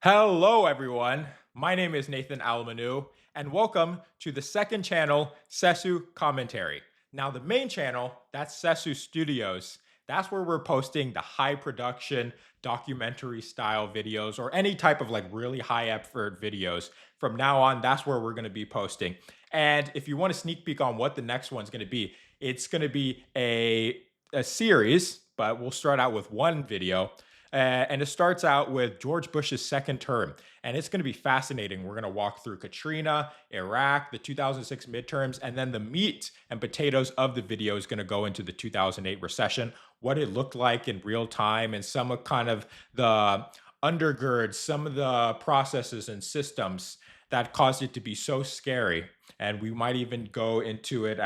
Hello, everyone. My name is Nathan Alamanu, and welcome to the second channel, Sesu Commentary. Now, the main channel, that's Sesu Studios. That's where we're posting the high production documentary style videos or any type of like really high effort videos. From now on, that's where we're going to be posting. And if you want a sneak peek on what the next one's going to be, it's going to be a series, but we'll start out with one video and it starts out with George Bush's second term. And it's going to be fascinating. We're going to walk through Katrina, Iraq, the 2006 midterms, and then the meat and potatoes of the video is going to go into the 2008 recession, what it looked like in real time, and some of kind of the undergirds, some of the processes and systems that caused it to be so scary. And we might even go into it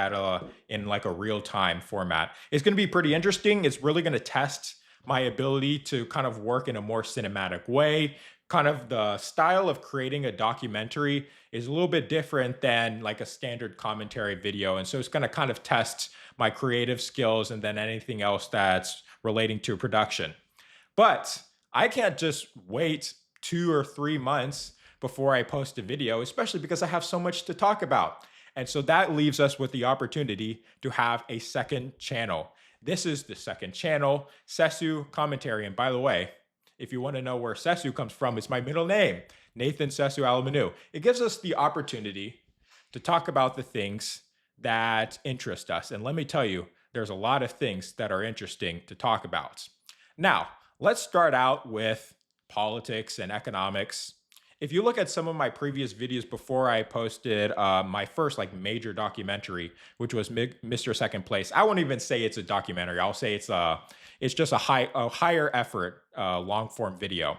in like a real time format. It's going to be pretty interesting. It's really going to test my ability to kind of work in a more cinematic way. Kind of the style of creating a documentary is a little bit different than like a standard commentary video. And so it's going to kind of test my creative skills and then anything else that's relating to production. But I can't just wait 2 or 3 months before I post a video, especially because I have so much to talk about. And so that leaves us with the opportunity to have a second channel. This is the second channel, Sesu Commentary. And by the way, if you want to know where Sesu comes from, it's my middle name, Nathan Sesu Alamanu. It gives us the opportunity to talk about the things that interest us. And let me tell you, there's a lot of things that are interesting to talk about. Now, let's start out with politics and economics. If you look at some of my previous videos before I posted my first like major documentary, which was Mr. Second Place, I won't even say it's a documentary. I'll say it's just a higher effort long form video.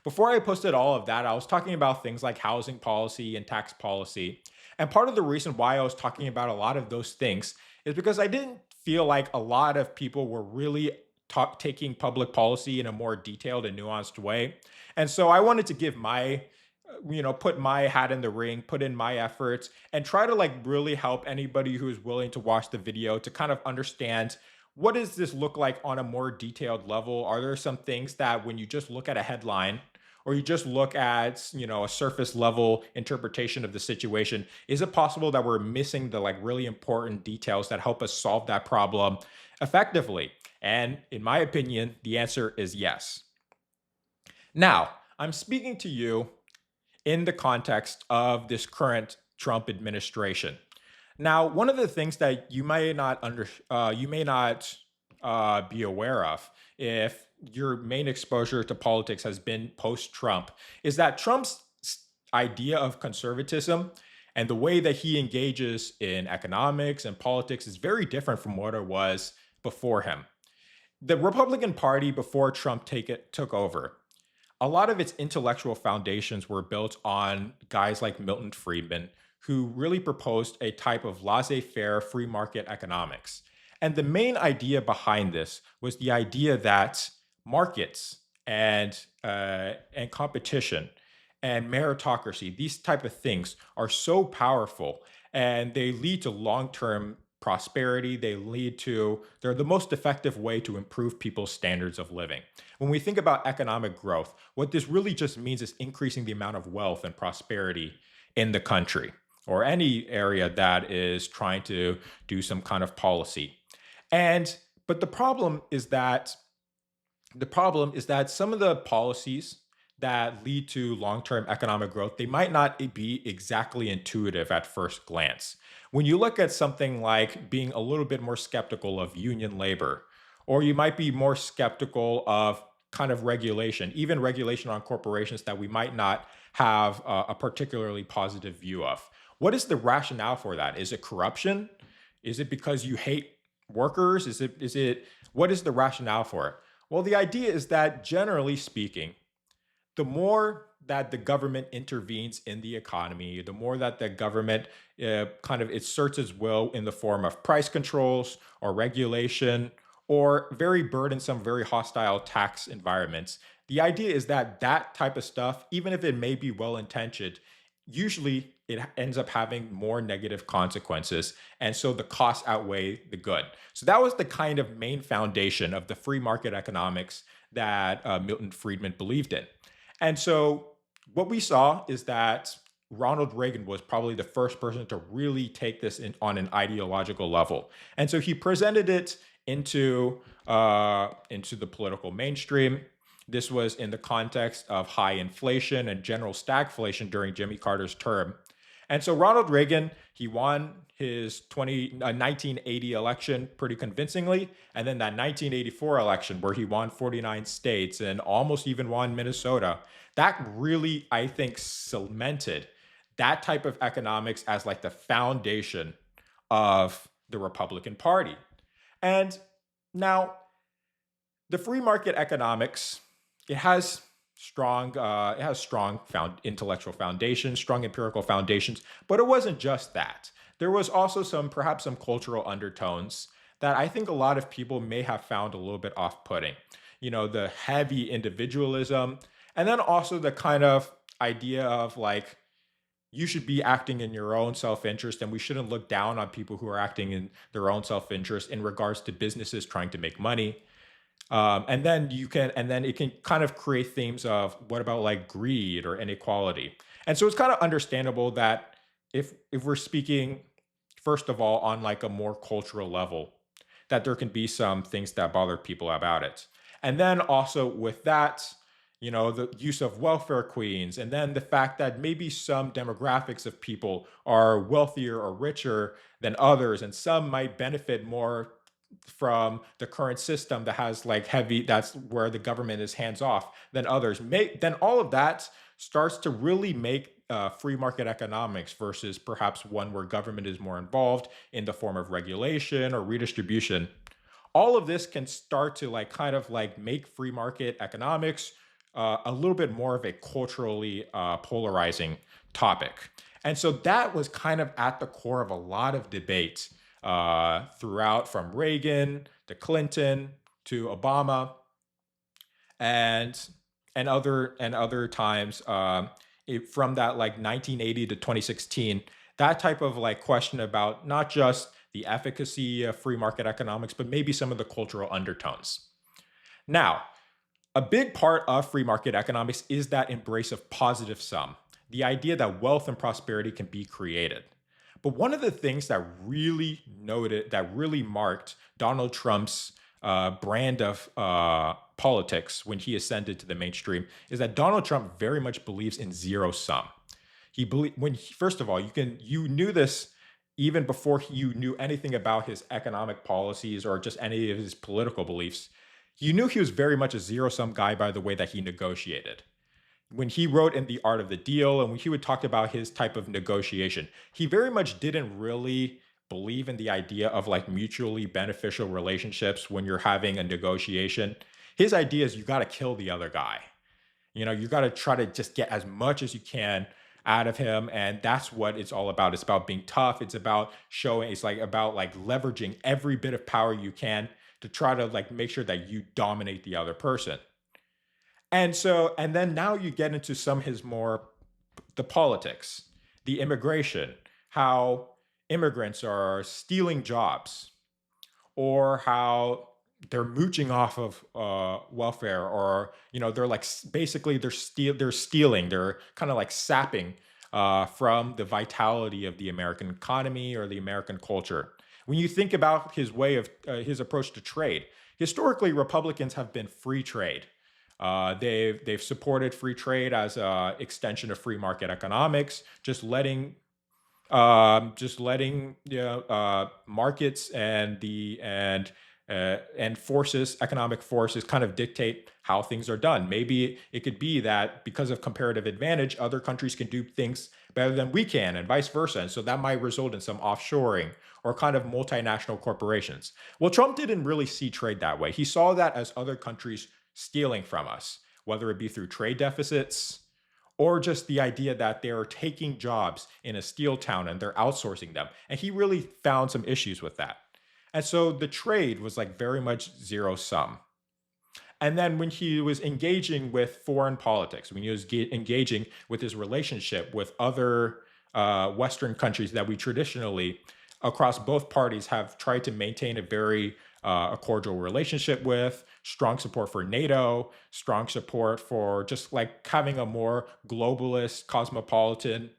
Before I posted all of that, I was talking about things like housing policy and tax policy. And part of the reason why I was talking about a lot of those things is because I didn't feel like a lot of people were really taking public policy in a more detailed and nuanced way. And so I wanted to give put my hat in the ring, put in my efforts, and try to like really help anybody who's willing to watch the video to kind of understand what does this look like on a more detailed level. Are there some things that when you just look at a headline or you just look at a surface level interpretation of the situation, is it possible that we're missing the like really important details that help us solve that problem effectively? And in my opinion, the answer is yes. Now, I'm speaking to you in the context of this current Trump administration. Now, one of the things that you may not be aware of, if your main exposure to politics has been post-Trump, is that Trump's idea of conservatism and the way that he engages in economics and politics is very different from what it was before him. The Republican Party before took over, a lot of its intellectual foundations were built on guys like Milton Friedman, who really proposed a type of laissez faire free market economics. And the main idea behind this was the idea that markets and competition and meritocracy, these type of things are so powerful and they lead to long-term prosperity. They're the most effective way to improve people's standards of living. When we think about economic growth, what this really just means is increasing the amount of wealth and prosperity in the country or any area that is trying to do some kind of policy. But the problem is that some of the policies that lead to long-term economic growth, they might not be exactly intuitive at first glance. When you look at something like being a little bit more skeptical of union labor, or you might be more skeptical of kind of regulation, even regulation on corporations that we might not have a particularly positive view of. What is the rationale for that? Is it corruption? Is it because you hate workers? What is the rationale for it? Well, the idea is that generally speaking, the more that the government intervenes in the economy, the more that the government kind of asserts its will in the form of price controls or regulation or very burdensome, very hostile tax environments. The idea is that that type of stuff, even if it may be well intentioned, usually it ends up having more negative consequences. And so the costs outweigh the good. So that was the kind of main foundation of the free market economics that Milton Friedman believed in. And so what we saw is that Ronald Reagan was probably the first person to really take this on an ideological level. And so he presented it into the political mainstream. This was in the context of high inflation and general stagflation during Jimmy Carter's term. And so Ronald Reagan, he won his 1980 election pretty convincingly. And then that 1984 election, where he won 49 states and almost even won Minnesota, that really, I think, cemented that type of economics as like the foundation of the Republican Party. And now, the free market economics, it has intellectual foundations, strong empirical foundations, but it wasn't just that. There was also perhaps some cultural undertones that I think a lot of people may have found a little bit off-putting. The heavy individualism, and then also the kind of idea of like you should be acting in your own self-interest, and we shouldn't look down on people who are acting in their own self-interest in regards to businesses trying to make money. And then it can kind of create themes of what about like greed or inequality. And so it's kind of understandable that if we're speaking first of all on like a more cultural level, that there can be some things that bother people about it. And then also with that, the use of welfare queens, and then the fact that maybe some demographics of people are wealthier or richer than others, and some might benefit more from the current system that has like that's where the government is hands off than others. Then all of that starts to really make free market economics versus perhaps one where government is more involved in the form of regulation or redistribution. All of this can start to like kind of like make free market economics a little bit more of a culturally polarizing topic. And so that was kind of at the core of a lot of debate throughout, from Reagan to Clinton to Obama, and other times from that like 1980 to 2016. That type of like question about not just the efficacy of free market economics, but maybe some of the cultural undertones. Now, a big part of free market economics is that embrace of positive sum, the idea that wealth and prosperity can be created. But one of the things that really marked Donald Trump's brand of politics when he ascended to the mainstream is that Donald Trump very much believes in zero sum. First of all, you knew this even before you knew anything about his economic policies or just any of his political beliefs. You knew he was very much a zero sum guy by the way that he negotiated. When he wrote in The Art of the Deal and when he would talk about his type of negotiation, he very much didn't really believe in the idea of like mutually beneficial relationships when you're having a negotiation. His idea is you got to kill the other guy. You got to try to just get as much as you can out of him, and that's what it's all about. It's about being tough. It's about leveraging every bit of power you can to try to like make sure that you dominate the other person. And then now you get into some of his the politics, the immigration, how immigrants are stealing jobs, or how they're mooching off of welfare, or they're like basically they're stealing, they're kind of like sapping from the vitality of the American economy or the American culture. When you think about his approach to trade, historically Republicans have been free trade. They've supported free trade as an extension of free market economics, just letting markets and economic forces kind of dictate how things are done. Maybe it could be that because of comparative advantage, other countries can do things better than we can, and vice versa. And so that might result in some offshoring or kind of multinational corporations. Well, Trump didn't really see trade that way. He saw that as other countries stealing from us, whether it be through trade deficits or just the idea that they're taking jobs in a steel town and they're outsourcing them. And he really found some issues with that. And so the trade was like very much zero sum. And then when he was engaging with foreign politics, when he was engaging with his relationship with other Western countries that we traditionally, across both parties, have tried to maintain a very a cordial relationship with, strong support for NATO, strong support for just like having a more globalist, cosmopolitan,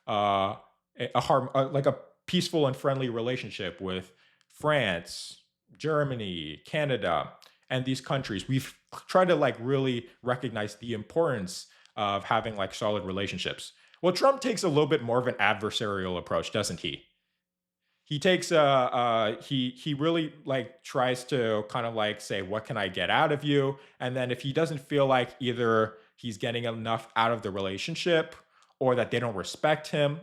uh, like a peaceful and friendly relationship with France, Germany, Canada, and these countries. We've tried to like really recognize the importance of having like solid relationships. Well, Trump takes a little bit more of an adversarial approach, doesn't he? He really like tries to kind of like say, what can I get out of you? And then if he doesn't feel like either he's getting enough out of the relationship or that they don't respect him,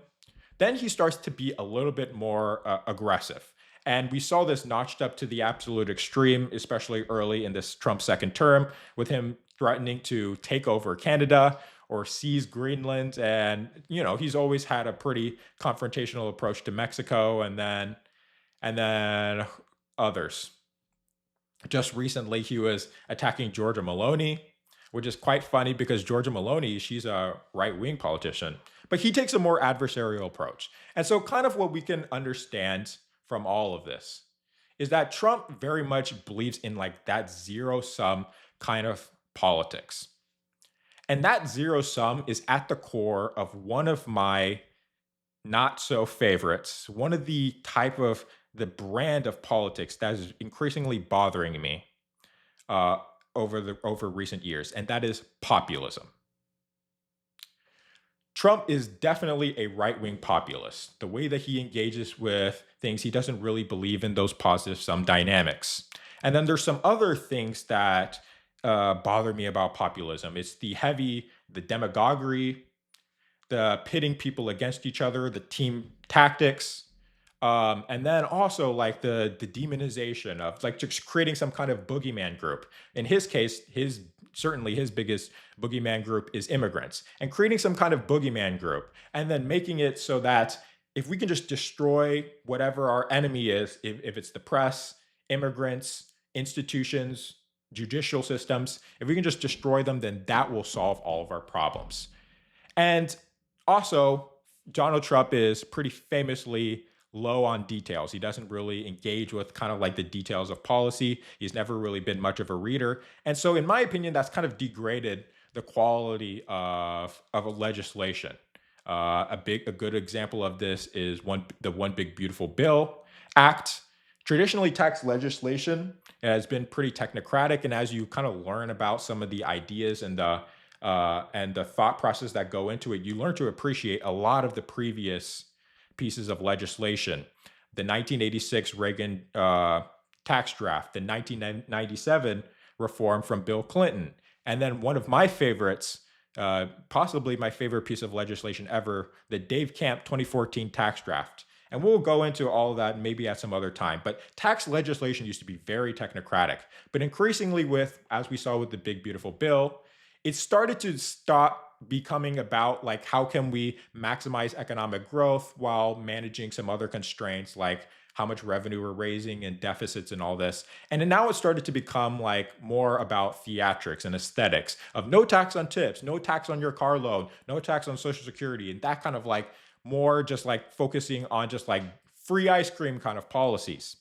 then he starts to be a little bit more aggressive. And we saw this notched up to the absolute extreme, especially early in this Trump second term, with him threatening to take over Canada or seize Greenland. And, you know, he's always had a pretty confrontational approach to Mexico and then others. Just recently, he was attacking Georgia Maloney, which is quite funny because Georgia Maloney, she's a right wing politician, but he takes a more adversarial approach. And so, kind of what we can understand from all of this is that Trump very much believes in like that zero sum kind of politics. And that zero sum is at the core of one of my not so favorites, one of the type of the brand of politics that is increasingly bothering me uh, over recent years, and that is populism. Trump is definitely a right wing populist. The way that he engages with things, he doesn't really believe in those positive sum dynamics. And then there's some other things that bother me about populism. It's the demagoguery, the pitting people against each other, the team tactics, and then also like the demonization of like just creating some kind of boogeyman group. In his case, his certainly his biggest boogeyman group is immigrants, and creating some kind of boogeyman group, and then making it so that if we can just destroy whatever our enemy is, if it's the press, immigrants, institutions, judicial systems, if we can just destroy them, then that will solve all of our problems. And also, Donald Trump is pretty famously low on details. He doesn't really engage with kind of like the details of policy. He's never really been much of a reader. And so, in my opinion, that's kind of degraded the quality of a legislation. A good example of this is the One Big Beautiful Bill Act. Traditionally, tax legislation has been pretty technocratic, and as you kind of learn about some of the ideas and the thought process that go into it, you learn to appreciate a lot of the previous pieces of legislation. The 1986 Reagan tax draft, the 1997 reform from Bill Clinton, and then one of my favorites, possibly my favorite piece of legislation ever, the Dave Camp 2014 tax draft. And we'll go into all of that maybe at some other time. But tax legislation used to be very technocratic. But increasingly, as we saw with the Big Beautiful Bill, it started to stop becoming about like how can we maximize economic growth while managing some other constraints like how much revenue we're raising and deficits and all this. And then now it started to become like more about theatrics and aesthetics of no tax on tips, no tax on your car loan, no tax on social security, and that kind of like more just like focusing on just like free ice cream kind of policies.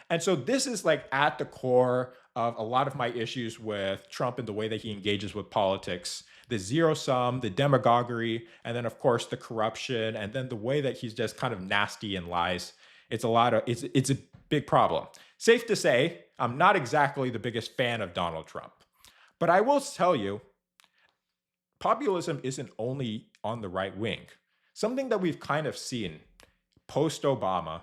And so this is like at the core of a lot of my issues with Trump and the way that he engages with politics. The zero sum, the demagoguery, and then of course the corruption, and then the way that he's just kind of nasty and lies. It's a big problem. Safe to say, I'm not exactly the biggest fan of Donald Trump. But I will tell you, populism isn't only on the right wing. Something that we've kind of seen post Obama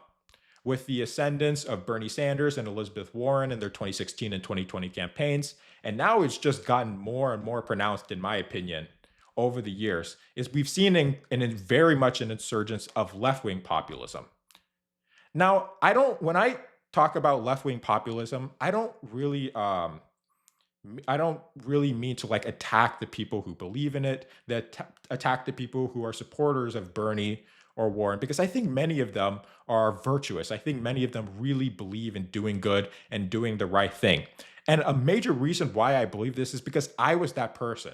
with the ascendance of Bernie Sanders and Elizabeth Warren in their 2016 and 2020 campaigns. And now it's just gotten more and more pronounced, in my opinion, over the years, is we've seen very much an insurgence of left-wing populism. Now, when I talk about left-wing populism, I don't really mean to like attack the people who believe in it, that attack the people who are supporters of Bernie or Warren, because I think many of them are virtuous. I think many of them really believe in doing good and doing the right thing. And a major reason why I believe this is because I was that person.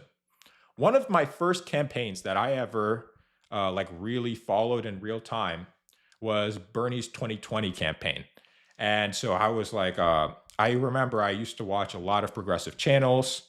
One of my first campaigns that I ever like really followed in real time was Bernie's 2020 campaign. And so I was like, I remember I used to watch a lot of progressive channels.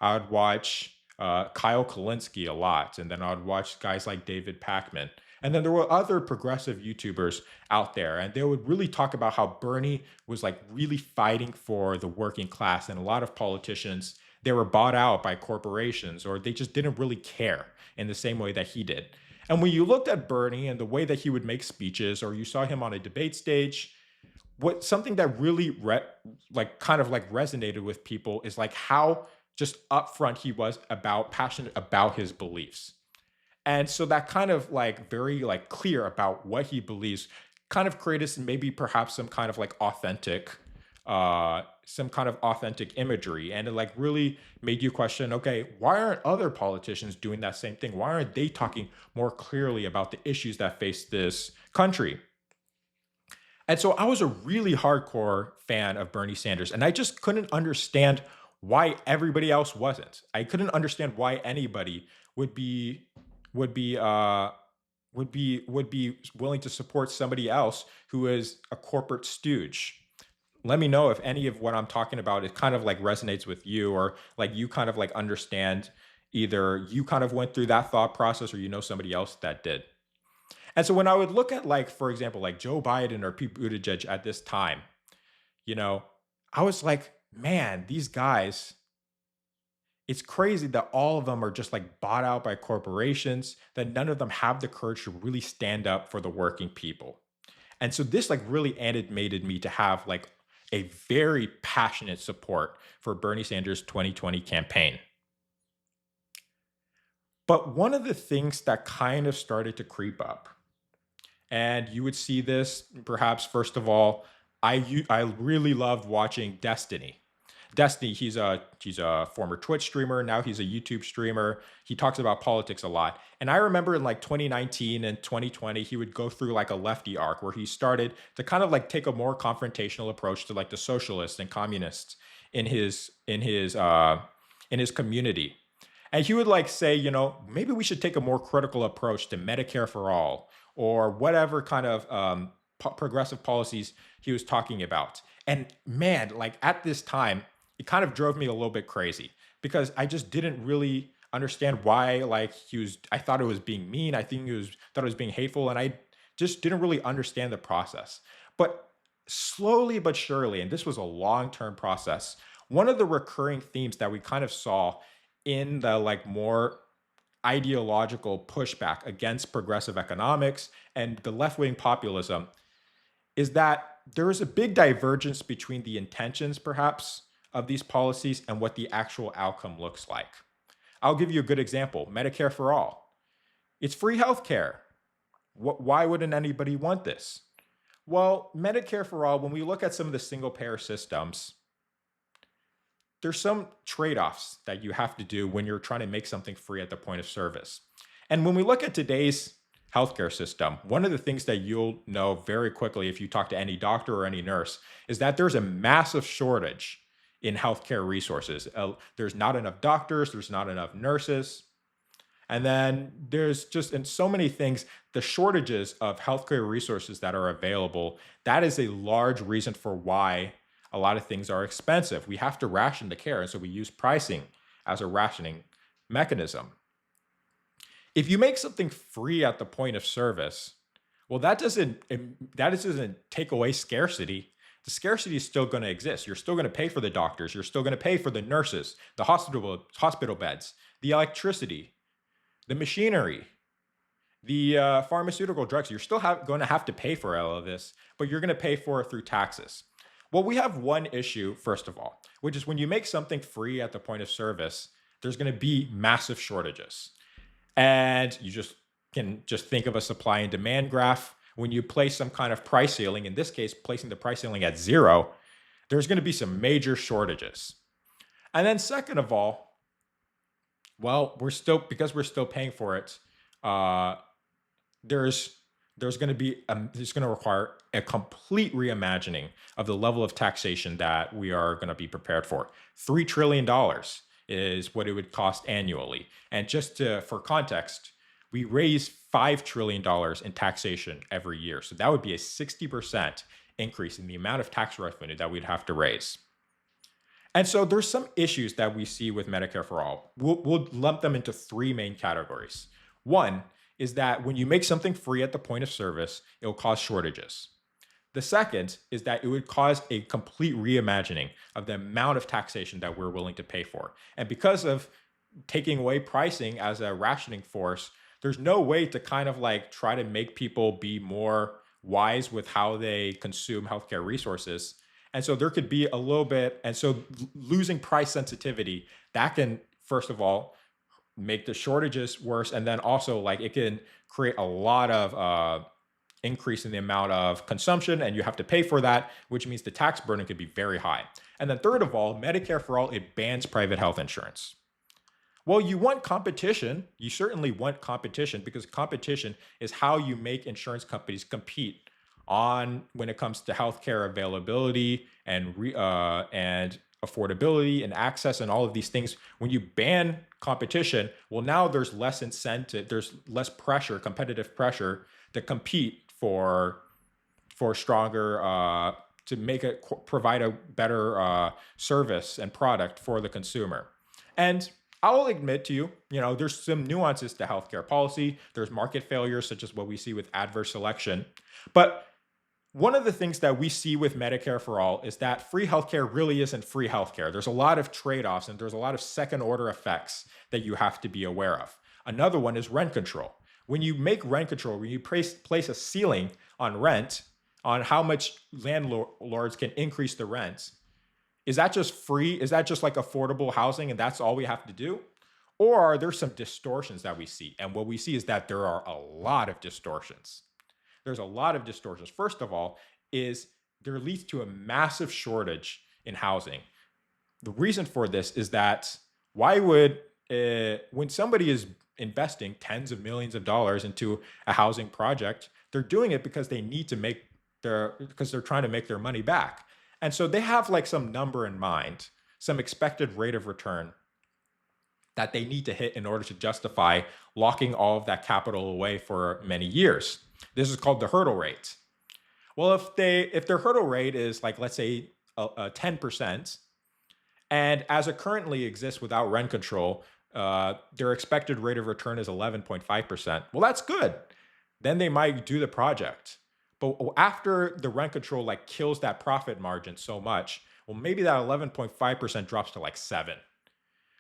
I would watch Kyle Kalinske a lot, and then I would watch guys like David Pakman. And then there were other progressive YouTubers out there, and they would really talk about how Bernie was like really fighting for the working class, and a lot of politicians they were bought out by corporations, or they just didn't really care in the same way that he did. And when you looked at Bernie and the way that he would make speeches, or you saw him on a debate stage, what something that really like kind of like resonated with people is like how just upfront he was about passionate about his beliefs. And so that kind of like very like clear about what he believes kind of created maybe perhaps some kind of authentic imagery, and it like really made you question, okay, why aren't other politicians doing that same thing? Why aren't they talking more clearly about the issues that face this country? And so I was a really hardcore fan of Bernie Sanders, and I just couldn't understand why everybody else wasn't. I couldn't understand why anybody would be would be would be willing to support somebody else who is a corporate stooge. Let me know if any of what I'm talking about it kind of like resonates with you, or like you kind of like understand, either you kind of went through that thought process or you know somebody else that did. And so when I would look at, like, for example, like Joe Biden or Pete Buttigieg at this time, you know, I was like, man, these guys, it's crazy that all of them are just like bought out by corporations, that none of them have the courage to really stand up for the working people. And so this like really animated me to have like a very passionate support for Bernie Sanders' 2020 campaign. But one of the things that kind of started to creep up, and you would see this perhaps first of all, I really loved watching Destiny. Destiny, he's a former Twitch streamer. Now he's a YouTube streamer. He talks about politics a lot. And I remember in like 2019 and 2020, he would go through like a lefty arc where he started to kind of like take a more confrontational approach to like the socialists and communists in his community. And he would like say, maybe we should take a more critical approach to Medicare for all, or whatever kind of progressive policies he was talking about. And man, like at this time, it kind of drove me a little bit crazy because I just didn't really understand why. Like I thought it was being mean. I think thought it was being hateful, and I just didn't really understand the process. But slowly but surely, and this was a long-term process, one of the recurring themes that we kind of saw in the like more ideological pushback against progressive economics and the left-wing populism is that there is a big divergence between the intentions, perhaps, of these policies and what the actual outcome looks like. I'll give you a good example: Medicare for all. It's free healthcare. Why wouldn't anybody want this? Well, Medicare for all, when we look at some of the single payer systems, there's some trade offs that you have to do when you're trying to make something free at the point of service. And when we look at today's healthcare system, one of the things that you'll know very quickly if you talk to any doctor or any nurse is that there's a massive shortage in healthcare resources. There's not enough doctors, there's not enough nurses. And then there's just in so many things, the shortages of healthcare resources that are available, that is a large reason for why a lot of things are expensive. We have to ration the care, and so we use pricing as a rationing mechanism. If you make something free at the point of service, well, that doesn't take away scarcity. The scarcity is still going to exist. You're still going to pay for the doctors. You're still going to pay for the nurses, the hospital beds, the electricity, the machinery, the pharmaceutical drugs. You're still going to have to pay for all of this, but you're going to pay for it through taxes. Well, we have one issue, first of all, which is when you make something free at the point of service, there's going to be massive shortages. And you can just think of a supply and demand graph. When you place some kind of price ceiling, in this case, placing the price ceiling at zero, there's going to be some major shortages. And then second of all, well, because we're still paying for it, there's going to require a complete reimagining of the level of taxation that we are going to be prepared for. $3 trillion is what it would cost annually. And for context, we raise $5 trillion in taxation every year. So that would be a 60% increase in the amount of tax revenue that we'd have to raise. And so there's some issues that we see with Medicare for All. We'll lump them into three main categories. One is that when you make something free at the point of service, it will cause shortages. The second is that it would cause a complete reimagining of the amount of taxation that we're willing to pay for. And because of taking away pricing as a rationing force, there's no way to kind of like try to make people be more wise with how they consume healthcare resources. And so there could be a little bit, and so losing price sensitivity, that can, first of all, make the shortages worse. And then also, like, it can create a lot of increase in the amount of consumption, and you have to pay for that, which means the tax burden could be very high. And then third of all, Medicare for All, it bans private health insurance. Well, you want competition. You certainly want competition because competition is how you make insurance companies compete on when it comes to healthcare availability and affordability and access and all of these things. When you ban competition, well, now there's less incentive, there's less pressure, competitive pressure to compete for stronger to make it provide a better service and product for the consumer. And I'll admit to you, there's some nuances to healthcare policy. There's market failures, such as what we see with adverse selection. But one of the things that we see with Medicare for All is that free healthcare really isn't free healthcare. There's a lot of trade-offs and there's a lot of second order effects that you have to be aware of. Another one is rent control. When you make rent control, when you place a ceiling on rent, on how much landlords can increase the rents, is that just free? Is that just like affordable housing and that's all we have to do? Or are there some distortions that we see? And what we see is that there are a lot of distortions. There's a lot of distortions. First of all, is there leads to a massive shortage in housing. The reason for this is that why would, when somebody is investing tens of millions of dollars into a housing project, they're doing it because they need to because they're trying to make their money back. And so they have like some number in mind, some expected rate of return that they need to hit in order to justify locking all of that capital away for many years. This is called the hurdle rate. Well, if their hurdle rate is like, let's say 10%, and as it currently exists without rent control, their expected rate of return is 11.5%. Well, that's good. Then they might do the project. But after the rent control like kills that profit margin so much, well, maybe that 11.5% drops to like 7.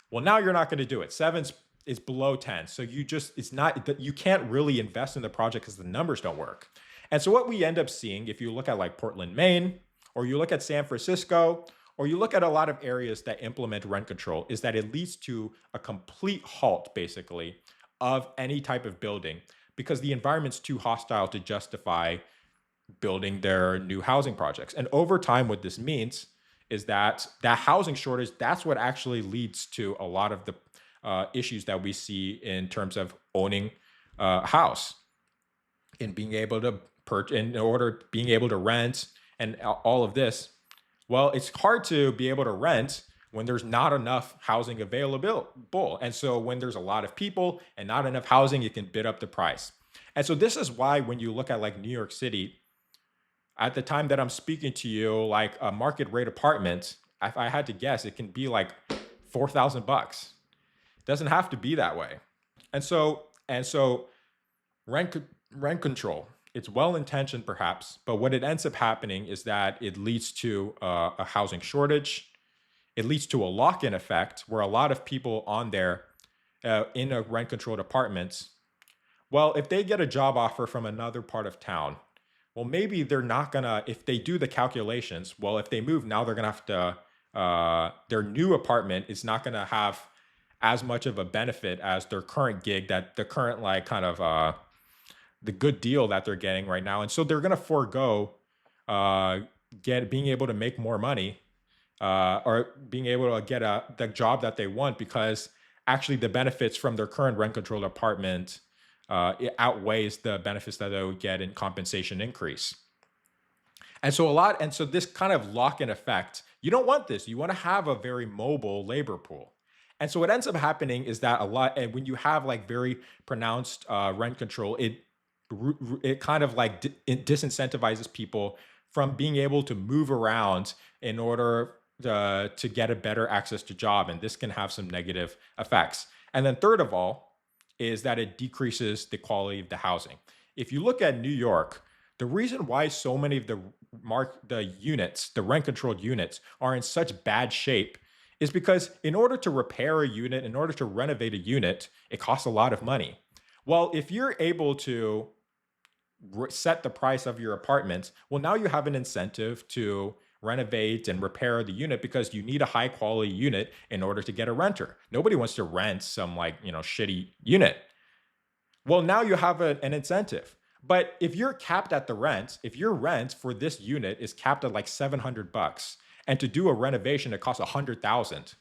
Well, now you're not going to do it. 7 is below 10. So you can't really invest in the project because the numbers don't work. And so what we end up seeing, if you look at like Portland, Maine, or you look at San Francisco, or you look at a lot of areas that implement rent control, is that it leads to a complete halt, basically, of any type of building because the environment's too hostile to justify building their new housing projects. And over time, what this means is that housing shortage, that's what actually leads to a lot of the issues that we see in terms of owning a house and being able to being able to rent and all of this. Well, it's hard to be able to rent when there's not enough housing available. And so when there's a lot of people and not enough housing, it can bid up the price. And so this is why when you look at like New York City, at the time that I'm speaking to you, like a market rate apartment, if I had to guess, it can be like $4,000. It doesn't have to be that way. And so rent control, it's well intentioned perhaps, but what it ends up happening is that it leads to a housing shortage. It leads to a lock-in effect where a lot of people on there in a rent controlled apartments, well, if they get a job offer from another part of town, well, maybe they're not gonna, if they do the calculations, well, if they move now, they're gonna have to, their new apartment is not gonna have as much of a benefit as their current gig, that the current like kind of the good deal that they're getting right now. And so they're gonna forego being able to make more money or being able to get the job that they want because actually the benefits from their current rent controlled apartment it outweighs the benefits that they would get in compensation increase. And so this kind of lock-in effect, you don't want this. You want to have a very mobile labor pool. And so what ends up happening is that and when you have like very pronounced rent control, it kind of like it disincentivizes people from being able to move around in order to get a better access to job. And this can have some negative effects. And then third of all, is that it decreases the quality of the housing. If you look at New York, the reason why so many of the units, the rent controlled units, are in such bad shape is because in order to repair a unit, in order to renovate a unit, it costs a lot of money. Well, if you're able to set the price of your apartment, well, now you have an incentive to renovate and repair the unit because you need a high quality unit in order to get a renter. Nobody wants to rent some shitty unit. Well, now you have an incentive. But if you're capped at the rent, if your rent for this unit is capped at like $700 and to do a renovation it costs 100,000,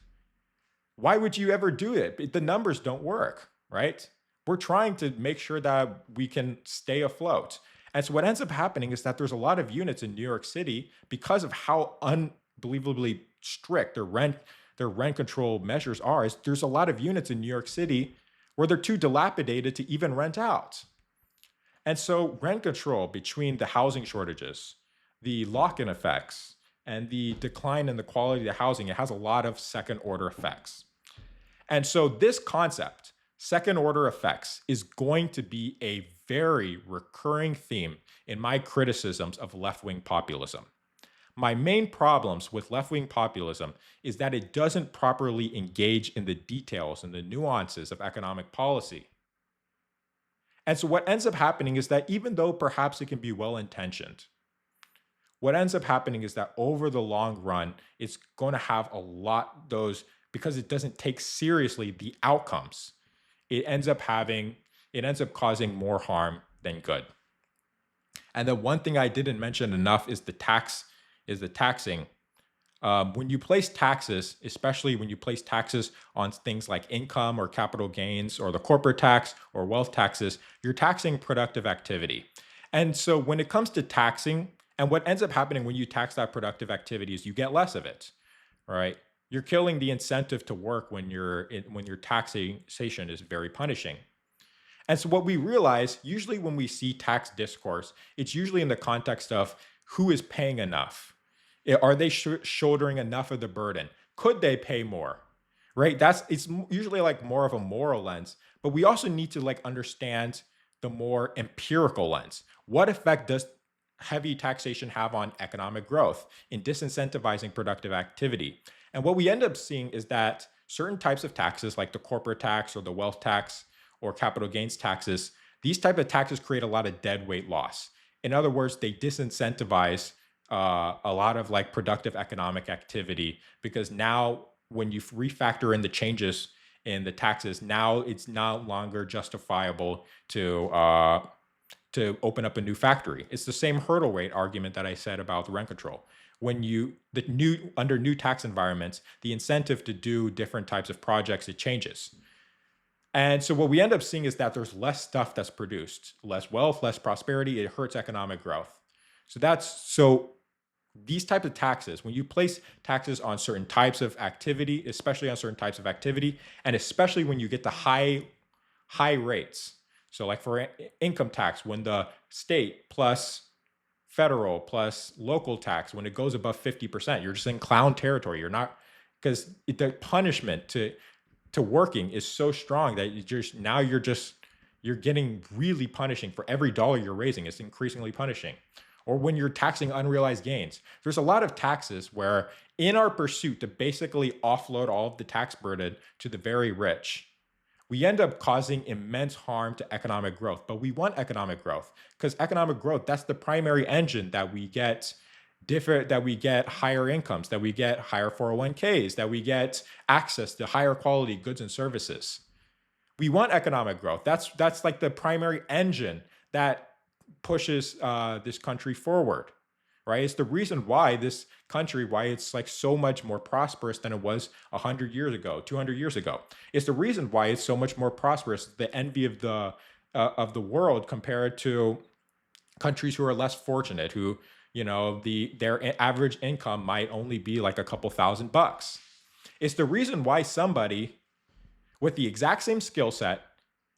why would you ever do it? The numbers don't work, right? We're trying to make sure that we can stay afloat. And so what ends up happening is that there's a lot of units in New York City because of how unbelievably strict their rent control measures are. Is there's a lot of units in New York City where they're too dilapidated to even rent out. And so rent control between the housing shortages, the lock-in effects, and the decline in the quality of the housing, it has a lot of second order effects. And so this concept, second order effects, is going to be a very recurring theme in my criticisms of left-wing populism. My main problems with left-wing populism is that it doesn't properly engage in the details and the nuances of economic policy. And so what ends up happening is that even though perhaps it can be well-intentioned, what ends up happening is that over the long run, it's going to have a lot those because it doesn't take seriously the outcomes. It ends up causing more harm than good. And the one thing I didn't mention enough is the taxing. When you place taxes, especially when you place taxes on things like income or capital gains or the corporate tax or wealth taxes, you're taxing productive activity. And so when it comes to taxing, and what ends up happening when you tax that productive activity is you get less of it, right? You're killing the incentive to work when your taxation is very punishing. And so what we realize, usually when we see tax discourse, it's usually in the context of who is paying enough. Are they shouldering enough of the burden? Could they pay more? Right? It's usually like more of a moral lens, but we also need to like understand the more empirical lens. What effect does heavy taxation have on economic growth in disincentivizing productive activity? And what we end up seeing is that certain types of taxes, like the corporate tax or the wealth tax or capital gains taxes, these type of taxes create a lot of dead weight loss. In other words, they disincentivize a lot of like productive economic activity because now when you refactor in the changes in the taxes, now it's no longer justifiable to open up a new factory. It's the same hurdle rate argument that I said about the rent control. Under new tax environments, the incentive to do different types of projects, it changes. And so what we end up seeing is that there's less stuff that's produced, less wealth, less prosperity. It hurts economic growth. So these types of taxes, when you place taxes on certain types of activity, especially on certain types of activity, and especially when you get the high rates. So like for income tax, when the state plus federal plus local tax, when it goes above 50%, you're just in clown territory. You're not, because the punishment to working is so strong that you're getting really punishing for every dollar you're raising. It's increasingly punishing. Or when you're taxing unrealized gains, there's a lot of taxes where in our pursuit to basically offload all of the tax burden to the very rich, we end up causing immense harm to economic growth. But we want economic growth because economic growth, that's the primary engine that we get higher incomes, that we get higher 401ks, that we get access to higher quality goods and services. We want economic growth. That's like the primary engine that pushes this country forward, right? It's the reason why this country, why it's like so much more prosperous than it was 100 years ago, 200 years ago. It's the reason why it's so much more prosperous, the envy of the world compared to countries who are less fortunate, who their average income might only be like a couple $1,000. It's the reason why somebody with the exact same skill set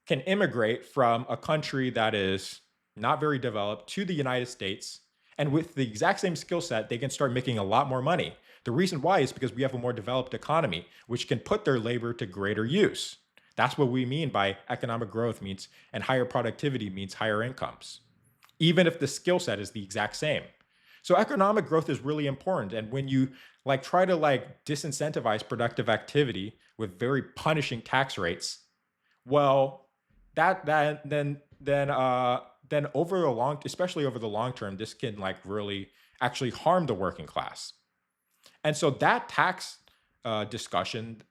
can immigrate from a country that is not very developed to the United States And with the exact same skill set, they can start making a lot more money. The reason why is because we have a more developed economy, which can put their labor to greater use. That's what we mean by economic growth means, and higher productivity means higher incomes, even if the skill set is the exact same. So economic growth is really important. And when you like try to like disincentivize productive activity with very punishing tax rates, well, then over the long, especially over the long term, this can like really actually harm the working class. And so that tax discussion,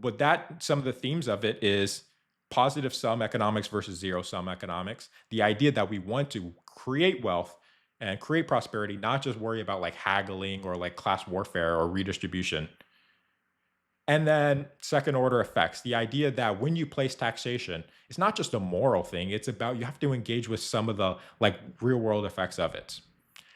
with that, some of the themes of it is positive sum economics versus zero sum economics. The idea that we want to create wealth and create prosperity, not just worry about like haggling or like class warfare or redistribution. And then second order effects, the idea that when you place taxation, it's not just a moral thing, it's about you have to engage with some of the like real world effects of it.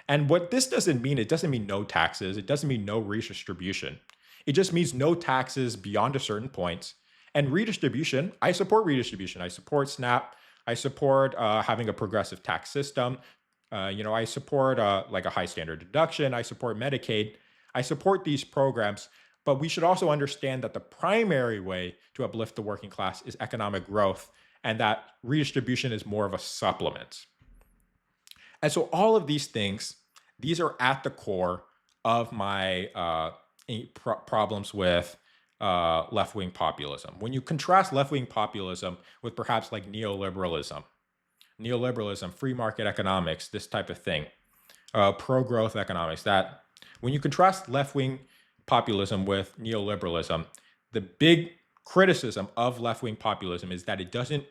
And what this doesn't mean, it doesn't mean no taxes, it doesn't mean no redistribution. It just means no taxes beyond a certain point. And redistribution, I support redistribution. I support SNAP. I support having a progressive tax system. I support like a high standard deduction. I support Medicaid. I support these programs, but we should also understand that the primary way to uplift the working class is economic growth, and that redistribution is more of a supplement. And so all of these things, these are at the core of my problems with left-wing populism. When you contrast left-wing populism with perhaps like neoliberalism, free market economics, this type of thing, pro-growth economics, that when you contrast left-wing populism with neoliberalism, the big criticism of left-wing populism is that it doesn't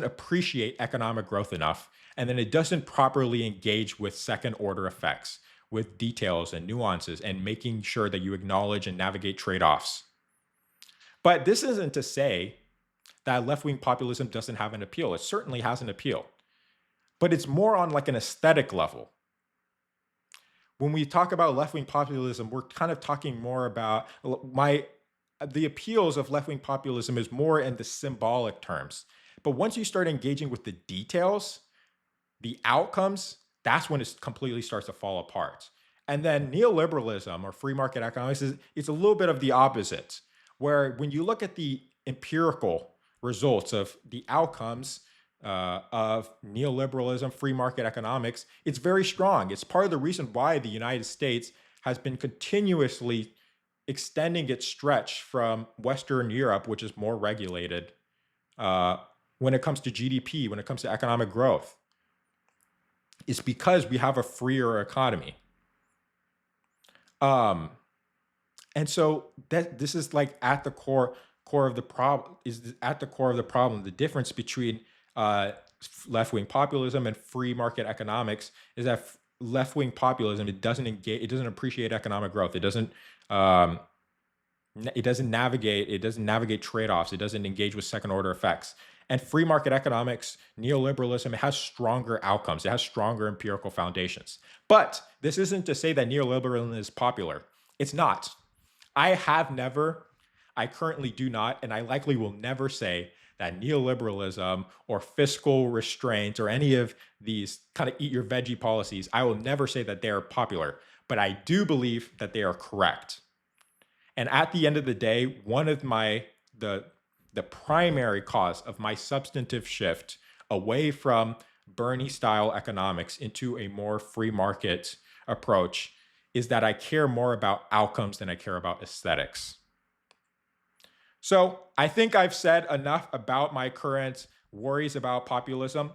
appreciate economic growth enough, and then it doesn't properly engage with second order effects, with details and nuances, and making sure that you acknowledge and navigate trade-offs. But this isn't to say that left-wing populism doesn't have an appeal. It certainly has an appeal, but it's more on like an aesthetic level. When we talk about left-wing populism, we're kind of talking more about the appeals of left-wing populism is more in the symbolic terms. But once you start engaging with the details, the outcomes, that's when it completely starts to fall apart. And then neoliberalism or free market economics it's a little bit of the opposite, where when you look at the empirical results of the outcomes of neoliberalism, free market economics, it's very strong. It's part of the reason why the United States has been continuously extending its stretch from Western Europe, which is more regulated, when it comes to GDP, when it comes to economic growth. It's because we have a freer economy. And so this is like at the core of the problem, the difference between left-wing populism and free market economics is that left-wing populism, it doesn't appreciate economic growth. It doesn't navigate trade-offs. It doesn't engage with second order effects. And free market economics, neoliberalism, it has stronger outcomes. It has stronger empirical foundations. But this isn't to say that neoliberalism is popular. It's not. I currently do not, and I likely will never say that neoliberalism or fiscal restraint or any of these kind of eat your veggie policies, I will never say that they are popular, but I do believe that they are correct. And at the end of the day, one of the primary cause of my substantive shift away from Bernie style economics into a more free market approach is that I care more about outcomes than I care about aesthetics. So I think I've said enough about my current worries about populism.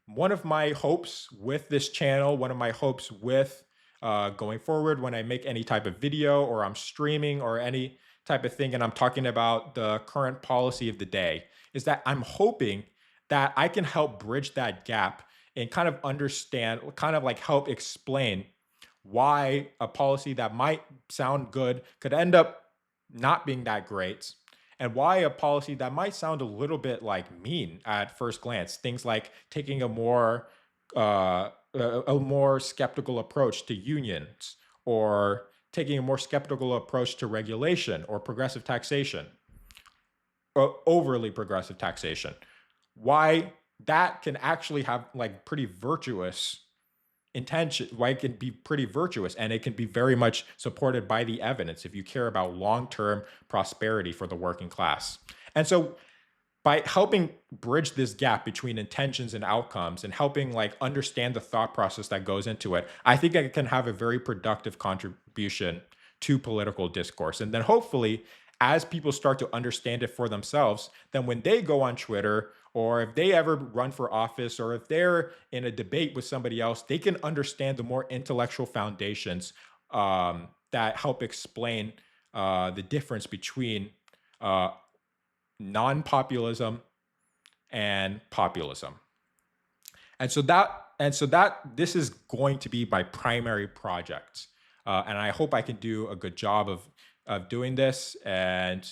One of my hopes with this channel, one of my hopes with going forward when I make any type of video or I'm streaming or any type of thing and I'm talking about the current policy of the day, is that I'm hoping that I can help bridge that gap and kind of understand, kind of like help explain why a policy that might sound good could end up not being that great, and why a policy that might sound a little bit like mean at first glance, things like taking a more skeptical approach to unions, or taking a more skeptical approach to regulation or progressive taxation, or overly progressive taxation. Why that can actually have like pretty virtuous intention, why it can be pretty virtuous, and it can be very much supported by the evidence if you care about long-term prosperity for the working class. And so by helping bridge this gap between intentions and outcomes and helping like understand the thought process that goes into it, I think it can have a very productive contribution to political discourse. And then hopefully, as people start to understand it for themselves, then when they go on Twitter, or if they ever run for office, or if they're in a debate with somebody else, they can understand the more intellectual foundations that help explain the difference between uh, non-populism and populism. And so that this is going to be my primary project, and I hope I can do a good job of doing this. And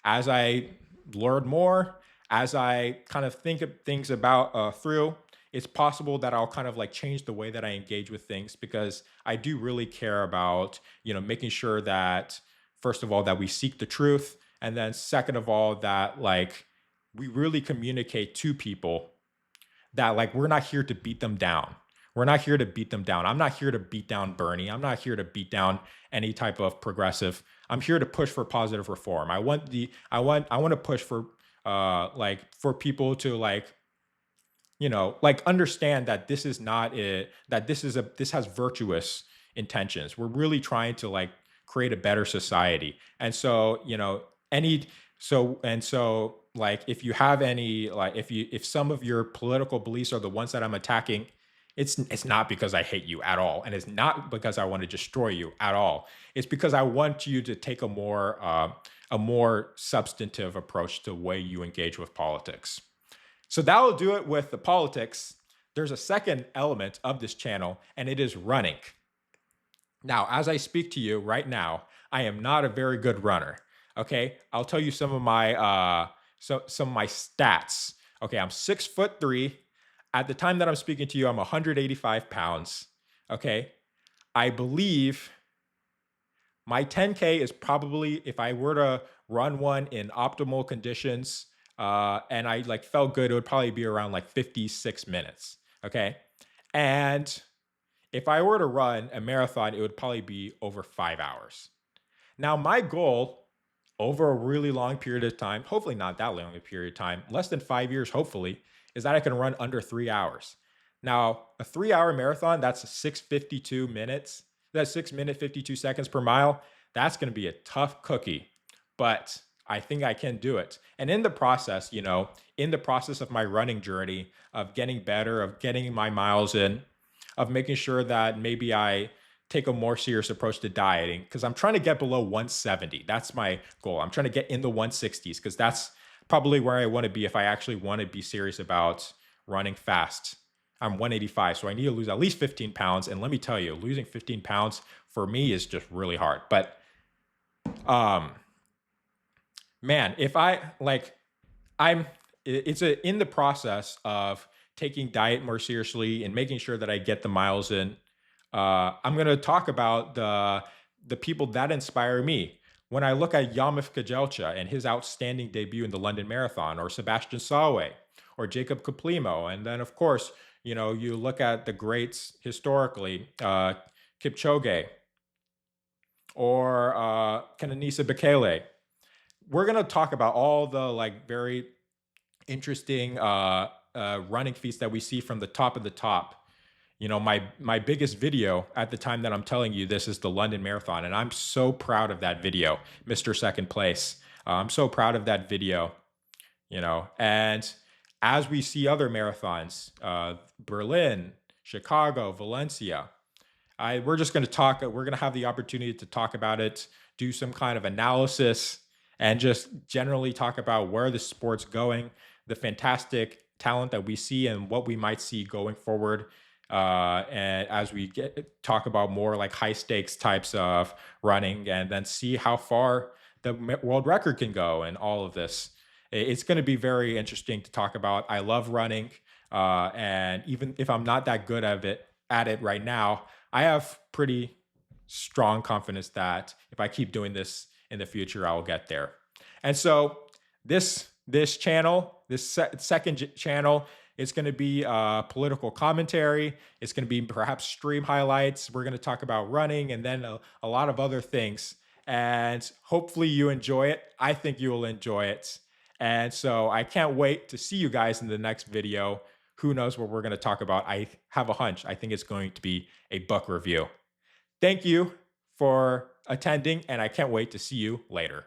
as I learn more, as I kind of think of things about through, it's possible that I'll kind of like change the way that I engage with things, because I do really care about making sure that, first of all, that we seek the truth, and then second of all, that like we really communicate to people that like we're not here to beat them down. We're not here to beat them down. I'm not here to beat down Bernie. I'm not here to beat down any type of progressive. I'm here to push for positive reform. I want to push for like for people to like like understand that this is not it, that this has virtuous intentions. We're really trying to like create a better society. And so any so like if you have any like if some of your political beliefs are the ones that I'm attacking, it's not because I hate you at all, and it's not because I want to destroy you at all. It's because I want you to take a more substantive approach to the way you engage with politics. So that'll do it with the politics. There's a second element of this channel, and it is running. Now, as I speak to you right now, I am not a very good runner. Okay, I'll tell you some of my some of my stats. Okay, I'm 6'3". At the time that I'm speaking to you, I'm 185 pounds. Okay, I believe my 10K is probably, if I were to run one in optimal conditions, and I like felt good, it would probably be around like 56 minutes. Okay, and if I were to run a marathon, it would probably be over 5 hours. Now, my goal over a really long period of time, hopefully not that long a period of time, less than 5 years, hopefully, is that I can run under 3 hours. Now, a 3 hour marathon, that's 6:52 minutes. That's 6 minutes, 52 seconds per mile. That's going to be a tough cookie, but I think I can do it. And in the process, in the process of my running journey, of getting better, of getting my miles in, of making sure that maybe I take a more serious approach to dieting, because I'm trying to get below 170. That's my goal. I'm trying to get in the 160s, because that's probably where I want to be if I actually want to be serious about running fast. I'm 185, so I need to lose at least 15 pounds. And let me tell you, losing 15 pounds for me is just really hard. But um, man, if I like, it's in the process of taking diet more seriously and making sure that I get the miles in. I'm going to talk about the people that inspire me. When I look at Yamif Kajelcha and his outstanding debut in the London Marathon, or Sebastian Sawe, or Jacob Kiplimo, and then of course, you look at the greats historically, Kipchoge or Kenenisa Bekele. We're going to talk about all the like very interesting running feats that we see from the top of the top. My biggest video at the time that I'm telling you this is the London Marathon, and I'm so proud of that video, Mr. Second Place. I'm so proud of that video. And as we see other marathons, Berlin, Chicago, Valencia, we're just going to talk. We're going to have the opportunity to talk about it, do some kind of analysis, and just generally talk about where the sport's going, the fantastic talent that we see, and what we might see going forward. And as we talk about more like high stakes types of running, and then see how far the world record can go, and all of this. It's going to be very interesting to talk about. I love running, and even if I'm not that good at it right now, I have pretty strong confidence that if I keep doing this in the future, I will get there. And so this this channel, this second channel, it's going to be political commentary. It's going to be perhaps stream highlights. We're going to talk about running and then a lot of other things. And hopefully you enjoy it. I think you will enjoy it. And so I can't wait to see you guys in the next video. Who knows what we're going to talk about? I have a hunch. I think it's going to be a book review. Thank you for attending, and I can't wait to see you later.